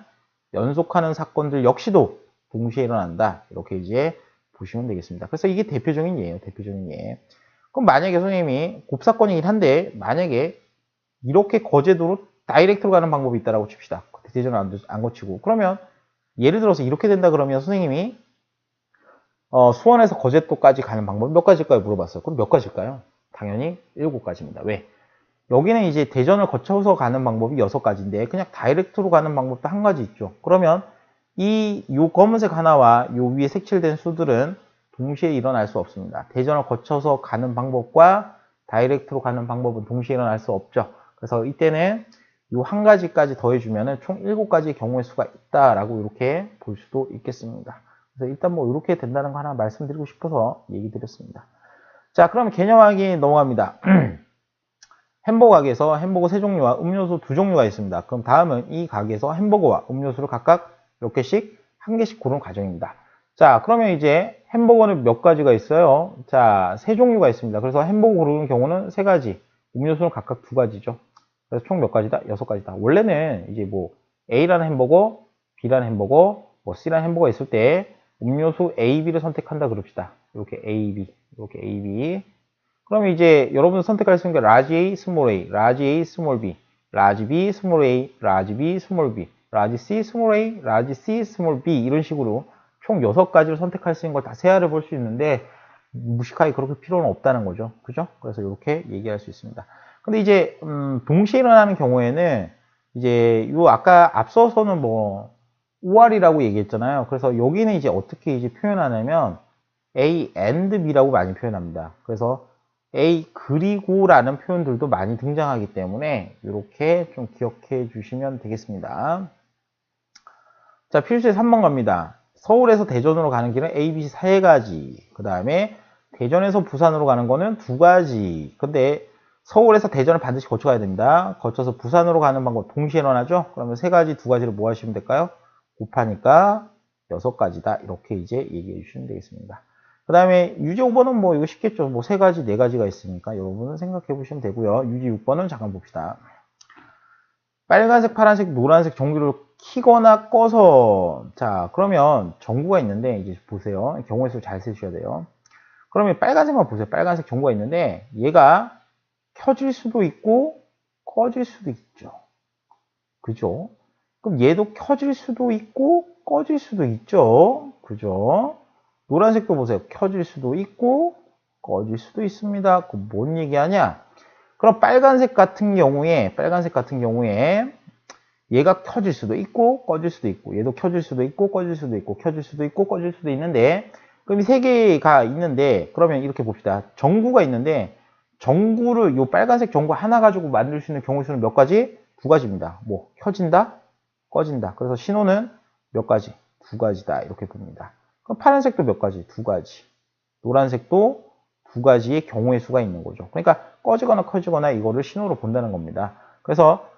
연속하는 사건들 역시도 동시에 일어난다. 이렇게 이제 보시면 되겠습니다. 그래서 이게 대표적인 예예요. 대표적인 예. 그럼 만약에 선생님이 곱사건이긴 한데 만약에 이렇게 거제도로 다이렉트로 가는 방법이 있다라고 칩시다. 대전을 안 거치고. 그러면 예를 들어서 이렇게 된다 그러면 선생님이 수원에서 거제도까지 가는 방법 몇 가지일까요? 물어봤어요. 그럼 몇 가지일까요? 당연히 7가지입니다. 왜? 여기는 이제 대전을 거쳐서 가는 방법이 6가지인데 그냥 다이렉트로 가는 방법도 한 가지 있죠. 그러면 요 검은색 하나와 요 위에 색칠된 수들은 동시에 일어날 수 없습니다. 대전을 거쳐서 가는 방법과 다이렉트로 가는 방법은 동시에 일어날 수 없죠. 그래서 이때는 요 한 가지까지 더해주면 총 7가지의 경우의 수가 있다라고 이렇게 볼 수도 있겠습니다. 그래서 일단 뭐 이렇게 된다는 거 하나 말씀드리고 싶어서 얘기 드렸습니다. 자, 그럼 개념 확인 넘어갑니다. 햄버거 가게에서 햄버거 3종류와 음료수 2종류가 있습니다. 그럼 다음은 이 가게에서 햄버거와 음료수를 각각 몇 개씩, 한 개씩 고른 과정입니다. 자, 그러면 이제 햄버거는 몇 가지가 있어요? 자, 3종류가 있습니다. 그래서 햄버거 고르는 경우는 3가지, 음료수는 각각 2가지죠. 그래서 총 몇 가지다? 6가지다. 원래는 이제 뭐 A라는 햄버거, B라는 햄버거, 뭐 C라는 햄버거 있을 때 음료수 A, B를 선택한다 그럽시다. 이렇게 A, B, 이렇게 A, B. 그럼 이제 여러분 선택할 수 있는 게 라지 A, 스몰 A, 라지 A, 스몰 B, 라지 B, 스몰 A, 라지 B, 스몰 B, 라지 C, 스몰 A, 라지 C, 스몰 B 이런 식으로 총 6가지를 선택할 수 있는 걸 다 세아를 볼 수 있는데 무식하게 그렇게 필요는 없다는 거죠. 그죠? 그래서 이렇게 얘기할 수 있습니다. 근데 이제 동시에 일어나는 경우에는 이제 요 아까 앞서서는 뭐 OR이라고 얘기했잖아요. 그래서 여기는 이제 어떻게 이제 표현하냐면 A and B라고 많이 표현합니다. 그래서 A 그리고 라는 표현들도 많이 등장하기 때문에 이렇게 좀 기억해 주시면 되겠습니다. 자, 필수의 3번 갑니다. 서울에서 대전으로 가는 길은 A, B, C 3가지. 그 다음에 대전에서 부산으로 가는 거는 2가지. 근데 서울에서 대전을 반드시 거쳐가야 됩니다. 거쳐서 부산으로 가는 방법 동시에 일어나죠? 그러면 3가지, 2가지를 뭐 하시면 될까요? 곱하니까 6가지다. 이렇게 이제 얘기해 주시면 되겠습니다. 그 다음에 유지 5번은 뭐 이거 쉽겠죠. 뭐 3가지, 4가지가 있으니까 여러분은 생각해 보시면 되고요. 유지 6번은 잠깐 봅시다. 빨간색, 파란색, 노란색 전구를 키거나 꺼서 자 그러면 전구가 있는데 이제 보세요. 경우의 수 잘 쓰셔야 돼요. 그러면 빨간색만 보세요. 빨간색 전구가 있는데 얘가 켜질 수도 있고 꺼질 수도 있죠. 그죠? 그럼 얘도 켜질 수도 있고 꺼질 수도 있죠. 그죠? 노란색도 보세요. 켜질 수도 있고 꺼질 수도 있습니다. 그럼 뭔 얘기하냐? 그럼 빨간색 같은 경우에 얘가 켜질 수도 있고 꺼질 수도 있고 얘도 켜질 수도 있고 꺼질 수도 있고 켜질 수도 있고 꺼질 수도 있는데 그럼 이 세 개가 있는데 그러면 이렇게 봅시다. 전구가 있는데 전구를 요 빨간색 전구 하나 가지고 만들 수 있는 경우 수는 몇 가지? 2가지입니다. 뭐 켜진다, 꺼진다. 그래서 신호는 몇 가지? 2가지다 이렇게 봅니다. 그럼 파란색도 몇 가지? 2가지. 노란색도 2가지의 경우의 수가 있는 거죠. 그러니까 꺼지거나 켜지거나 이거를 신호로 본다는 겁니다. 그래서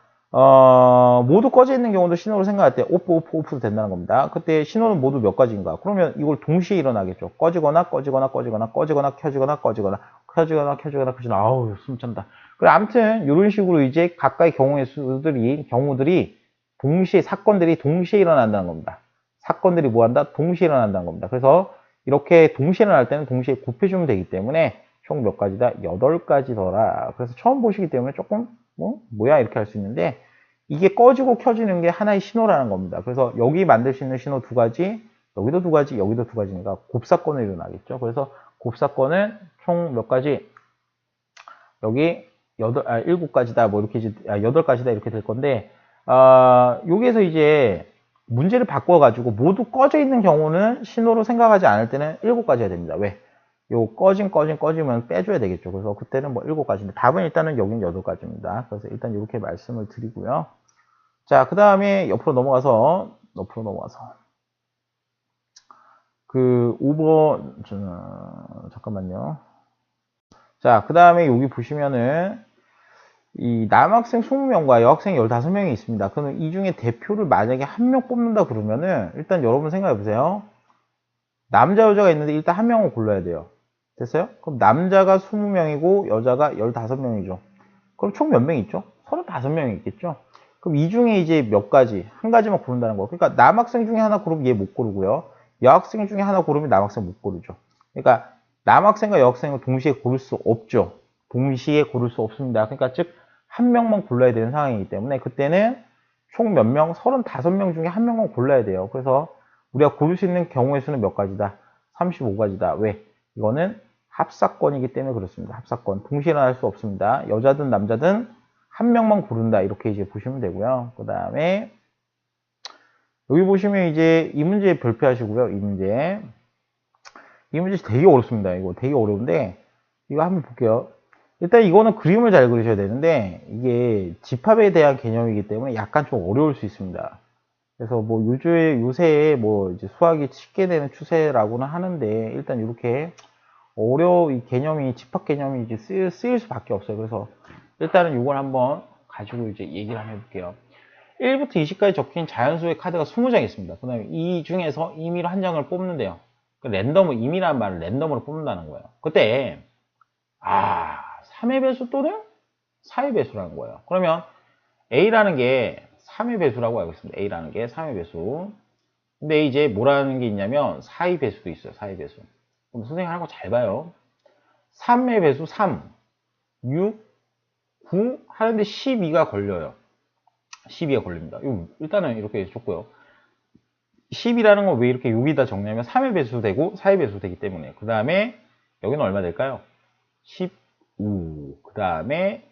모두 꺼져 있는 경우도 신호로 생각할 때 오프도 된다는 겁니다. 그때 신호는 모두 몇 가지인가? 그러면 이걸 동시에 일어나겠죠. 꺼지거나 꺼지거나 켜지거나 켜지거나 아우 숨 찬다. 그래 아무튼 이런 식으로 이제 각각의 경우의 경우들이 동시에 사건들이 동시에 일어난다는 겁니다. 사건들이 뭐한다? 동시에 일어난다는 겁니다. 그래서 이렇게 동시에 일어날 때는 동시에 곱해주면 되기 때문에 총 몇 가지다? 8가지더라. 그래서 처음 보시기 때문에 조금 뭐야 이렇게 할 수 있는데 이게 꺼지고 켜지는 게 하나의 신호라는 겁니다. 그래서 여기 만들 수 있는 신호 2가지, 여기도 2가지, 여기도 2가지니까 곱사건이 일어나겠죠. 그래서 곱사건은 총 몇 가지? 여기 7가지다 뭐 이렇게 8가지다 이렇게 될 건데 여기에서 이제 문제를 바꿔가지고 모두 꺼져 있는 경우는 신호로 생각하지 않을 때는 7가지가 됩니다. 왜? 요 꺼지면 빼줘야 되겠죠. 그래서 그때는 뭐 7가지인데 답은 일단은 여긴 8가지입니다. 그래서 일단 이렇게 말씀을 드리고요. 자, 그 다음에 옆으로 넘어가서 그 5번 잠깐만요. 자, 그 다음에 여기 보시면은 이 남학생 20명과 여학생 15명이 있습니다. 그러면 이 중에 대표를 만약에 한 명 뽑는다 그러면은 일단 여러분 생각해 보세요. 남자 여자가 있는데 일단 한 명을 골라야 돼요. 됐어요? 그럼 남자가 20명이고 여자가 15명이죠. 그럼 총 몇 명 있죠? 35명이 있겠죠? 그럼 이 중에 이제 몇 가지, 한 가지만 고른다는 거. 그러니까 남학생 중에 하나 고르면 얘 못 고르고요. 여학생 중에 하나 고르면 남학생 못 고르죠. 그러니까 남학생과 여학생을 동시에 고를 수 없죠. 동시에 고를 수 없습니다. 그러니까 즉 한 명만 골라야 되는 상황이기 때문에 그때는 총 몇 명? 35명 중에 한 명만 골라야 돼요. 그래서 우리가 고를 수 있는 경우의 수는 몇 가지다? 35가지다. 왜? 이거는 합사건이기 때문에 그렇습니다. 합사건. 동시에 일어날 수 없습니다. 여자든 남자든 한 명만 고른다. 이렇게 이제 보시면 되고요. 그 다음에 여기 보시면 이제 이 문제 별표하시고요. 이 문제 되게 어렵습니다. 이거 되게 어려운데 이거 한번 볼게요. 일단 이거는 그림을 잘 그리셔야 되는데 이게 집합에 대한 개념이기 때문에 약간 좀 어려울 수 있습니다. 그래서 뭐 요새 뭐 이제 수학이 쉽게 되는 추세라고는 하는데 일단 이렇게 이 개념이 집합 개념이 이제 쓰일 수밖에 없어요. 그래서 일단은 이걸 한번 가지고 이제 얘기를 한번 해볼게요. 1부터 20까지 적힌 자연수의 카드가 20장 있습니다. 그 다음에 이 중에서 임의로 한 장을 뽑는데요. 임의라는 말을 랜덤으로 뽑는다는 거예요. 그때 3의 배수 또는 4의 배수라는 거예요. 그러면 A라는 게 3의 배수라고 알고 있습니다. A라는 게 3의 배수. 근데 이제 뭐라는 게 있냐면 4의 배수도 있어요. 4의 배수. 그럼 선생님 하는 거 잘 봐요. 3의 배수 3, 6, 9 하는데 12가 걸려요. 12가 걸립니다. 일단은 이렇게 줬고요. 10이라는 건 왜 이렇게 여기다 적냐면 3의 배수 되고 4의 배수 되기 때문에. 그 다음에 여기는 얼마 될까요? 15. 그 다음에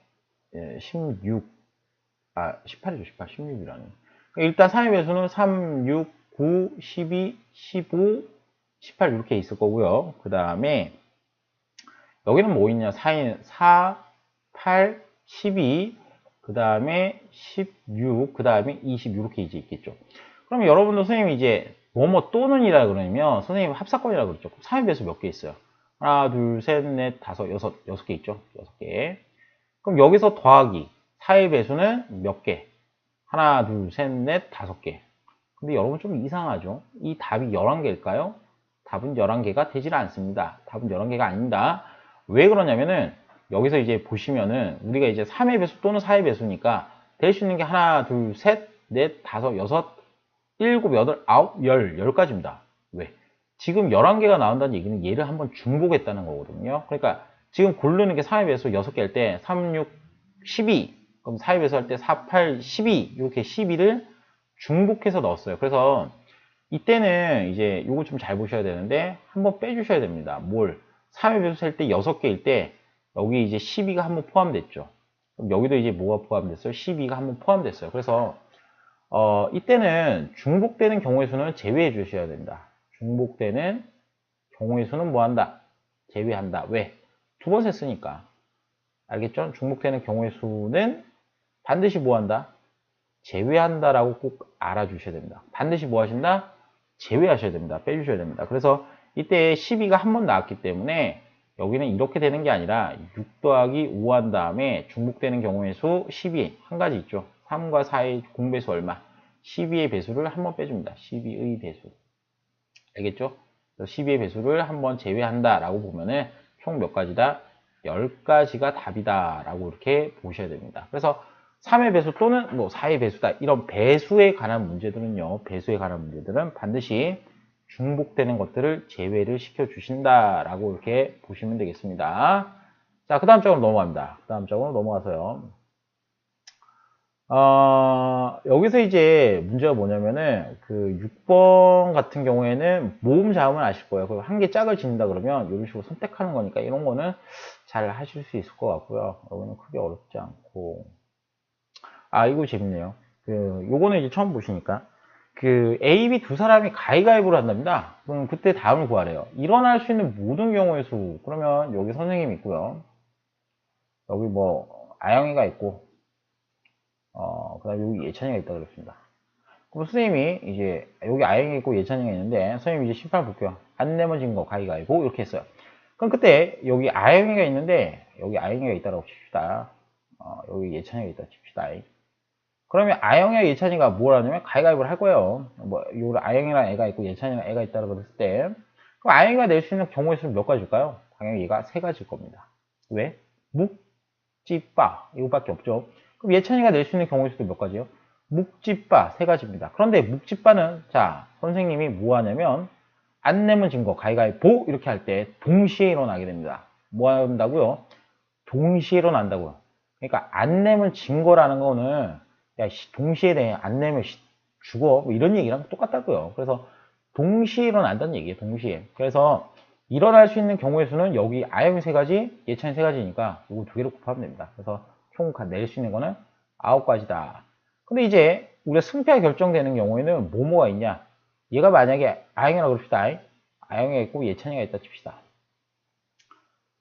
16. 18이죠. 18. 16이라는. 일단 3의 배수는 3, 6, 9, 12, 15, 18 이렇게 있을 거고요. 그 다음에 여기는 뭐 있냐? 4, 8, 12, 그 다음에 16, 그 다음에 20 이렇게 이제 있겠죠. 그러면 여러분도 선생님이 이제 뭐뭐 또는이라 그러면 선생님 합사건이라 그랬죠. 3의 배수 몇 개 있어요? 하나, 둘, 셋, 넷, 다섯, 여섯 개 있죠. 6개. 그럼 여기서 더하기 4의 배수는 몇 개? 하나, 둘, 셋, 넷, 5개. 근데 여러분 좀 이상하죠? 이 답이 11개일까요? 답은 11개가 되질 않습니다. 답은 11개가 아닙니다. 왜 그러냐면은 여기서 이제 보시면은 우리가 이제 3의 배수 또는 4의 배수니까 될 수 있는 게 하나, 둘, 셋, 넷, 다섯, 여섯, 일곱, 여덟, 아홉, 열, 10가지입니다. 왜? 지금 11개가 나온다는 얘기는 얘를 한번 중복했다는 거거든요. 그러니까 지금 고르는 게 3의 배수 6개일 때 3, 6, 12 그럼 4의 배수 할 때 4, 8, 12 이렇게 12를 중복해서 넣었어요. 그래서 이때는 이제 요거 좀 잘 보셔야 되는데 한번 빼주셔야 됩니다. 뭘? 3의 배수 셀 때 6개일 때 여기 이제 12가 한번 포함됐죠. 그럼 여기도 이제 뭐가 포함됐어요? 12가 한번 포함됐어요. 그래서 이때는 중복되는 경우의 수는 제외해 주셔야 된다. 중복되는 경우의 수는 뭐 한다? 제외한다. 왜? 두 번 셌으니까. 알겠죠? 중복되는 경우의 수는 반드시 뭐 한다? 제외한다라고 꼭 알아주셔야 됩니다. 반드시 뭐 하신다? 제외하셔야 됩니다. 빼주셔야 됩니다. 그래서 이때 12가 한 번 나왔기 때문에 여기는 이렇게 되는 게 아니라 6 더하기 5 한 다음에 중복되는 경우의 수 12 한 가지 있죠. 3과 4의 공배수 얼마? 12의 배수를 한 번 빼줍니다. 12의 배수. 알겠죠? 12의 배수를 한 번 제외한다 라고 보면은 총 몇 가지다? 10가지가 답이다 라고 이렇게 보셔야 됩니다. 그래서 3의 배수 또는 뭐 4의 배수다 이런 배수에 관한 문제들은요. 배수에 관한 문제들은 반드시 중복되는 것들을 제외를 시켜 주신다 라고 이렇게 보시면 되겠습니다. 자, 그 다음 쪽으로 넘어갑니다. 그 다음 쪽으로 넘어가서요. 여기서 이제 문제가 뭐냐면은 그 6번 같은 경우에는 모음 자음을 아실 거예요. 그리고 한 개 짝을 짓는다 그러면 이런 식으로 선택하는 거니까 이런 거는 잘 하실 수 있을 것 같고요. 여기는 크게 어렵지 않고. 이거 재밌네요. 요거는 이제 처음 보시니까. A, B 두 사람이 가위가위보를 한답니다. 그럼 그때 다음을 구하래요. 일어날 수 있는 모든 경우의 수. 그러면 여기 선생님이 있고요. 여기 뭐, 아영이가 있고, 그 다음에 여기 예찬이가 있다 그랬습니다. 그럼 선생님이 이제, 여기 아영이 있고 예찬이가 있는데, 선생님이 이제 심판 볼게요. 안 내면 진 거 가위가위보, 이렇게 했어요. 그럼 그때 여기 아영이가 있는데, 여기 아영이가 있다고 칩시다. 여기 예찬이가 있다 칩시다. 그러면 아영이와 예찬이가 뭘 하냐면 가위가위보를 할 거예요. 뭐, 요 아영이랑 애가 있고 예찬이랑 애가 있다고 그랬을 때, 그럼 아영이가 낼 수 있는 경우의 수는 몇 가지일까요? 당연히 얘가 3가지일 겁니다. 왜? 묵, 찌, 빠. 이거밖에 없죠. 그럼 예찬이가 낼 수 있는 경우의 수도 몇 가지요? 묵, 찌, 빠. 3가지입니다. 그런데 묵, 찌, 빠는, 자, 선생님이 뭐 하냐면, 안 내면 진 거, 가위가위보, 이렇게 할 때, 동시에 일어나게 됩니다. 뭐 한다고요? 동시에 일어난다고요. 그러니까, 안 내면 진 거라는 거는, 야, 동시에 안 내면 죽어. 뭐 이런 얘기랑 똑같다고요. 그래서 동시에 일어난다는 얘기예요. 동시에. 그래서 일어날 수 있는 경우의 수는 여기 아영이 3가지, 예찬이 3가지니까 이거 2개로 곱하면 됩니다. 그래서 총 낼 수 있는 거는 9가지다. 근데 이제 우리가 승패가 결정되는 경우에는 뭐뭐가 있냐? 얘가 만약에 아영이라고 그럽시다. 아영이가 있고 예찬이가 있다 칩시다.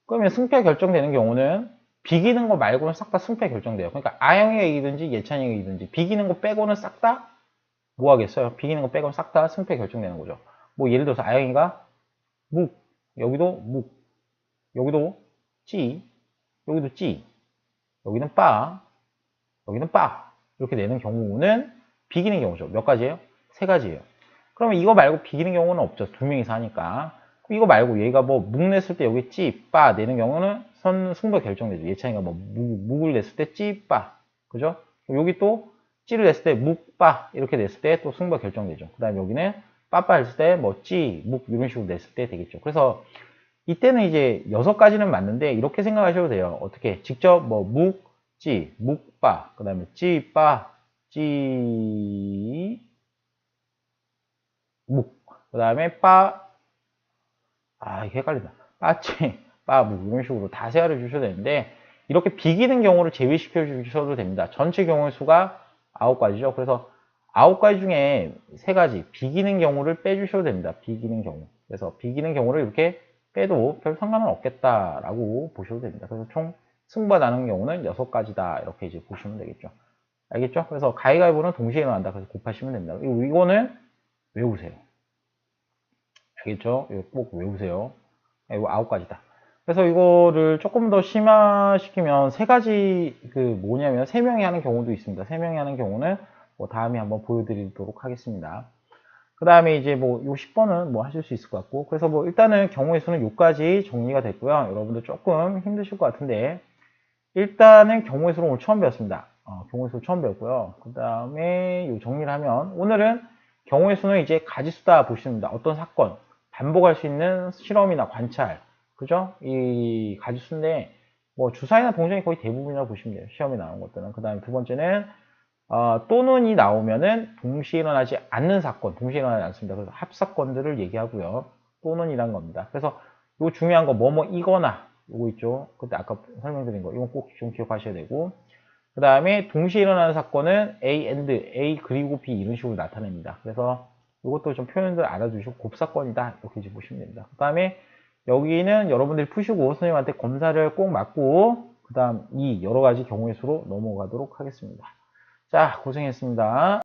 그러면 승패가 결정되는 경우는 비기는 거 말고는 싹 다 승패 결정돼요. 그러니까 아영이가 이기든지 예찬이가 이기든지 비기는 거 빼고는 싹 다 뭐 하겠어요? 비기는 거 빼고는 싹 다 승패 결정되는 거죠. 뭐 예를 들어서 아영이가 묵, 여기도 묵, 여기도 찌, 여기도 찌, 여기는 빠, 여기는 빠 이렇게 내는 경우는 비기는 경우죠. 몇 가지예요? 3가지예요. 그러면 이거 말고 비기는 경우는 없죠. 2명이서 하니까. 이거 말고 얘가 뭐 묵 냈을 때 여기 찌, 빠 내는 경우는 승부가 결정되죠. 예찬이가 뭐 묵을 냈을 때 찌, 빠. 그죠? 여기 또 찌를 냈을 때 묵, 빠 이렇게 냈을 때 또 승부가 결정되죠. 그 다음에 여기는 빠빠 했을 때 뭐 찌, 묵 이런 식으로 냈을 때 되겠죠. 그래서 이때는 이제 6가지는 맞는데 이렇게 생각하셔도 돼요. 어떻게 직접 뭐 묵, 찌, 묵, 빠 그 다음에 찌, 빠, 찌, 묵 그 다음에 빠, 이게 헷갈린다. 빠찌, 빠묵 이런 식으로 다 세알을 주셔도 되는데 이렇게 비기는 경우를 제외시켜 주셔도 됩니다. 전체 경우의 수가 9가지죠. 그래서 9가지 중에 3가지 비기는 경우를 빼주셔도 됩니다. 비기는 경우. 그래서 비기는 경우를 이렇게 빼도 별 상관은 없겠다라고 보셔도 됩니다. 그래서 총 승부가 나는 경우는 6가지다 이렇게 이제 보시면 되겠죠. 알겠죠? 그래서 가위가위보는 동시에 일어난다. 그래서 곱하시면 됩니다. 이거는 외우세요. 알겠죠? 이거 꼭 외우세요. 이거 9가지다. 그래서 이거를 조금 더 심화시키면 3가지 뭐냐면 3명이 하는 경우도 있습니다. 3명이 하는 경우는 뭐 다음에 한번 보여드리도록 하겠습니다. 그 다음에 이제 뭐 요 10번은 뭐 하실 수 있을 것 같고 그래서 뭐 일단은 경우의 수는 요까지 정리가 됐고요. 여러분들 조금 힘드실 것 같은데 일단은 경우의 수를 오늘 처음 배웠습니다. 경우의 수 처음 배웠고요. 그 다음에 요 정리를 하면 오늘은 경우의 수는 이제 가지수다 보십니다. 어떤 사건, 반복할 수 있는 실험이나 관찰, 그죠? 이 가지수인데 뭐 주사위나 동전이 거의 대부분이라고 보시면 돼요. 시험에 나온 것들은. 그 다음에 두 번째는 또는이 나오면은 동시에 일어나지 않는 사건, 동시에 일어나지 않습니다. 그래서 합사건들을 얘기하고요. 또는이란 겁니다. 그래서 요 중요한 거 뭐뭐이거나 요거 있죠. 그때 아까 설명드린 거 이건 꼭 좀 기억하셔야 되고 그 다음에 동시에 일어나는 사건은 A and A 그리고 B 이런 식으로 나타냅니다. 그래서 이것도 좀 표현들 알아두시고 곱사건이다 이렇게 이제 보시면 됩니다. 그 다음에 여기는 여러분들이 푸시고 선생님한테 검사를 꼭 맞고 그 다음 이 여러 가지 경우의 수로 넘어가도록 하겠습니다. 자, 고생했습니다.